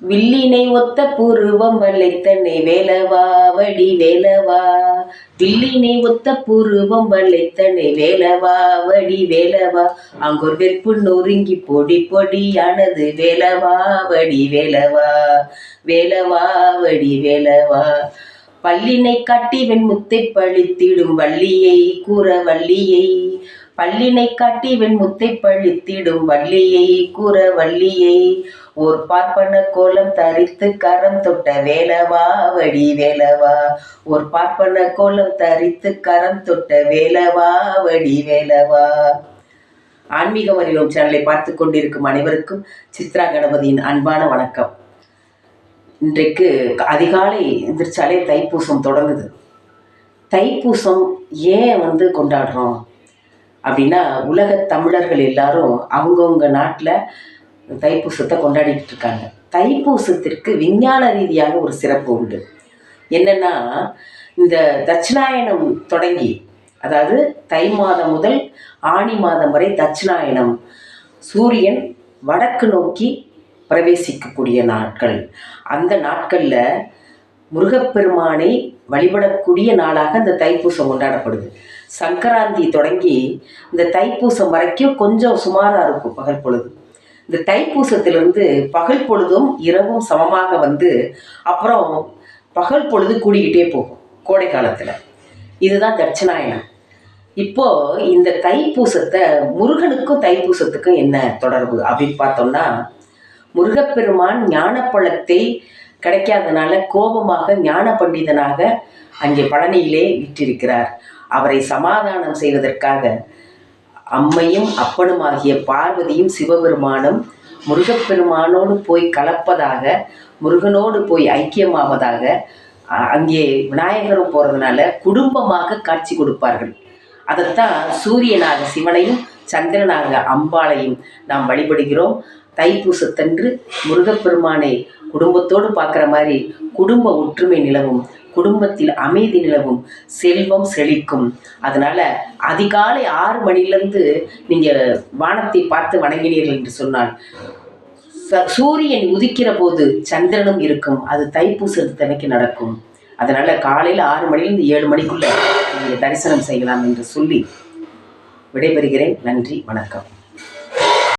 வில்லினை ஒத்த புருவம் வளைத்தனை வேலவா வடி வேலவா. வில்லினை ஒத்த புருவம் வளைத்தனை வேலவா வடி வேலவா. அங்கொரு வெற்பு நொறுங்கி பொடி பொடியானது வேலவா வடி வேலவா. வேலவா வடி வேலவா. பல்லினை காட்டி வெண்முத்தை பழித்திடும் வள்ளியை கூற வள்ளியை. பல்லினை காட்டி வெண்முத்தை பழித்திடும் வள்ளியை கூற வள்ளியை. ஓர் பார்ப்பன கோலம் தரித்து கரம் தொட்ட வேலவா வடி வேலவா. ஓர் பார்ப்பன கோலம் தரித்து கரம் தொட்ட வேலவா வடி வேலவா. ஆன்மீகம் அறிவோம் சேனலை பார்த்து கொண்டிருக்கும் அனைவருக்கும் சித்ரா கணபதியின் அன்பான வணக்கம். இன்றைக்கு அதிகாலை எந்திரிச்சாலே தைப்பூசம் தொடங்குது. தைப்பூசம் ஏன் கொண்டாடுறோம் அப்படின்னா, உலக தமிழர்கள் எல்லாரும் அவங்கவுங்க நாட்டில் தைப்பூசத்தை கொண்டாடிட்டு இருக்காங்க. தைப்பூசத்திற்கு விஞ்ஞான ரீதியாக ஒரு சிறப்பு உண்டு. என்னென்னா, இந்த தட்சிணாயனம் தொடங்கி, அதாவது தை மாதம் முதல் ஆனி மாதம் வரை தட்சிணாயனம், சூரியன் வடக்கு நோக்கி பிரவேசிக்கக்கூடிய நாட்கள். அந்த நாட்களில் முருகப்பெருமானை வழிபடக்கூடிய நாளாக இந்த தைப்பூசம் கொண்டாடப்படுது. சங்கராந்தி தொடங்கி இந்த தைப்பூசம் வரைக்கும் கொஞ்சம் சுமாராக இருக்கும் பகல் பொழுது. இந்த தைப்பூசத்திலிருந்து பகல் பொழுதும் இரவும் சமமாக அப்புறம் பகல் பொழுது கூடிக்கிட்டே போகும் கோடை காலத்தில். இதுதான் தட்சிணாயனம். இப்போது இந்த தைப்பூசத்தை முருகனுக்கும் தைப்பூசத்துக்கும் என்ன தொடர்பு அப்படின்னு பார்த்தோம்னா, முருகப்பெருமான் ஞானப்பழத்தை கிடைக்காதனால கோபமாக ஞான பண்டிதனாக அங்கே பழனியிலே விற்றிருக்கிறார். அவரை சமாதானம் செய்வதற்காக அம்மையும் அப்பனுமாகிய பார்வதியும் சிவபெருமானும் முருகப்பெருமானோடு போய் கலப்பதாக, முருகனோடு போய் ஐக்கியமாவதாக, அங்கே விநாயகரும் போகிறதுனால குடும்பமாக காட்சி கொடுப்பார்கள். அதைத்தான் சூரியனாக சிவனையும் சந்திரனாக அம்பாளையும் நாம் வழிபடுகிறோம். தைப்பூசத்தன்று முருகப்பெருமானை குடும்பத்தோடு பார்க்குற மாதிரி குடும்ப ஒற்றுமை நிலவும், குடும்பத்தில் அமைதி நிலவும், செல்வம் செழிக்கும். அதனால் அதிகாலை 6 மணிலேருந்து நீங்கள் வானத்தை பார்த்து வணங்கினீர்கள் என்று சொன்னால் சூரியன் உதிக்கிற போது சந்திரனும் இருக்கும். அது தைப்பூசத்தன்னைக்கு நடக்கும். அதனால் காலையில் 6 மணிலேருந்து 7 மணிக்குள்ளே நீங்கள் தரிசனம் செய்யலாம் என்று சொல்லி விடைபெறுகிறேன். நன்றி, வணக்கம்.